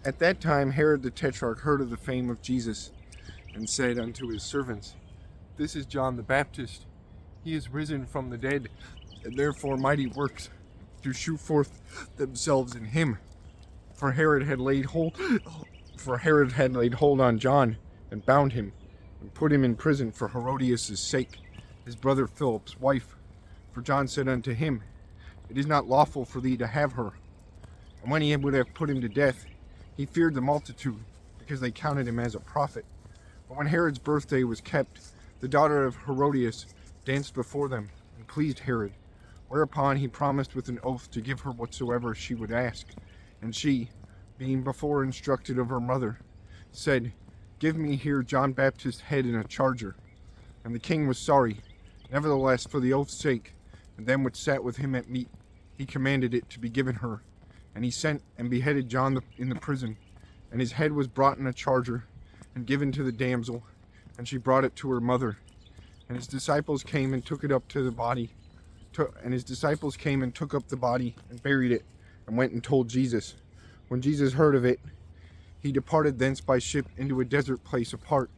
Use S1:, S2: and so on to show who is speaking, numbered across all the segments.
S1: At that time Herod the Tetrarch heard of the fame of Jesus, and said unto his servants, This is John the Baptist. He is risen from the dead, and therefore mighty works do shew forth themselves in him. For Herod had laid hold on John, and bound him, and put him in prison for Herodias' sake, his brother Philip's wife. For John said unto him, It is not lawful for thee to have her. And when he would have put him to death, he feared the multitude, because they counted him as a prophet. But when Herod's birthday was kept, the daughter of Herodias danced before them, and pleased Herod. Whereupon he promised with an oath to give her whatsoever she would ask. And she, being before instructed of her mother, said, Give me here John Baptist's head in a charger. And the king was sorry. Nevertheless, for the oath's sake, and them which sat with him at meat, he commanded it to be given her. And he sent and beheaded John in the prison. And his head was brought in a charger, and given to the damsel, and she brought it to her mother. And his disciples came and took up the body, and buried it, and went and told Jesus. When Jesus heard of it, he departed thence by ship into a desert place apart.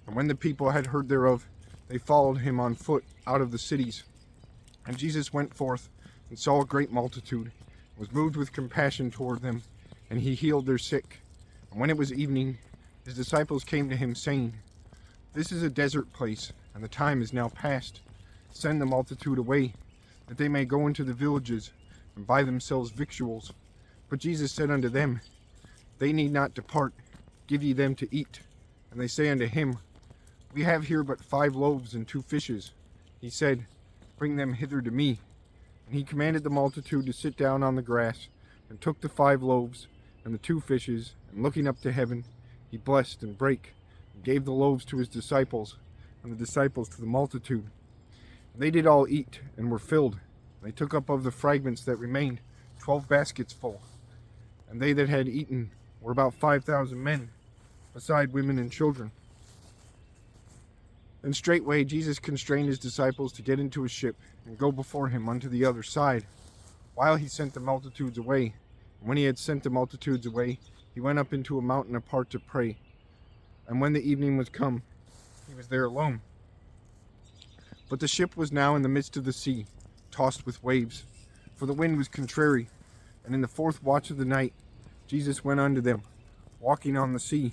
S1: And when the people had heard thereof, they followed him on foot out of the cities. And Jesus went forth, and saw a great multitude, and was moved with compassion toward them, and he healed their sick. And when it was evening, his disciples came to him, saying, This is a desert place, and the time is now past. Send the multitude away, that they may go into the villages, and buy themselves victuals. But Jesus said unto them, They need not depart, give ye them to eat. And they say unto him, We have here but 5 loaves and 2 fishes. He said, Bring them hither to me. And he commanded the multitude to sit down on the grass, and took the 5 loaves and the 2 fishes, and looking up to heaven, he blessed and brake, and gave the loaves to his disciples, and the disciples to the multitude. And they did all eat, and were filled. They took up of the fragments that remained 12 baskets full. And they that had eaten were about 5,000 men, beside women and children. And straightway Jesus constrained his disciples to get into a ship, and go before him unto the other side, while he sent the multitudes away. And when he had sent the multitudes away, he went up into a mountain apart to pray. And when the evening was come, he was there alone. But the ship was now in the midst of the sea, tossed with waves, for the wind was contrary. And in the 4th watch of the night, Jesus went unto them, walking on the sea.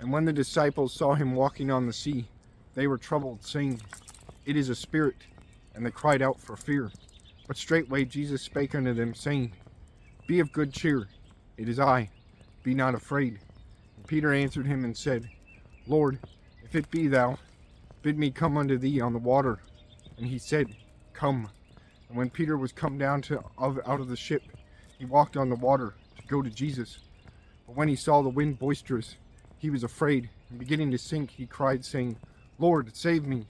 S1: And when the disciples saw him walking on the sea, they were troubled, saying, It is a spirit. And they cried out for fear. But straightway Jesus spake unto them, saying, Be of good cheer, it is I, be not afraid. And Peter answered him and said, Lord, if it be thou, bid me come unto thee on the water. And he said, Come. And when Peter was come down out of the ship, he walked on the water to go to Jesus. But when he saw the wind boisterous, he was afraid, and beginning to sink, he cried, saying, Lord, save me.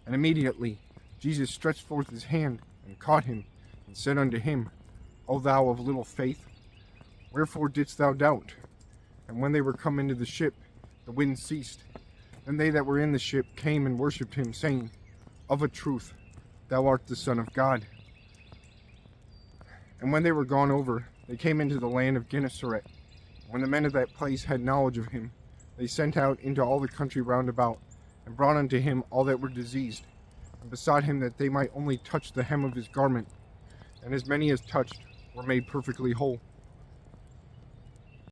S1: And immediately Jesus stretched forth his hand, and caught him, and said unto him, O thou of little faith, wherefore didst thou doubt? And when they were come into the ship, the wind ceased. Then they that were in the ship came and worshipped him, saying, Of a truth, thou art the Son of God. And when they were gone over, they came into the land of Gennesaret. When the men of that place had knowledge of him, they sent out into all the country round about, and brought unto him all that were diseased, and besought him that they might only touch the hem of his garment. And as many as touched were made perfectly whole.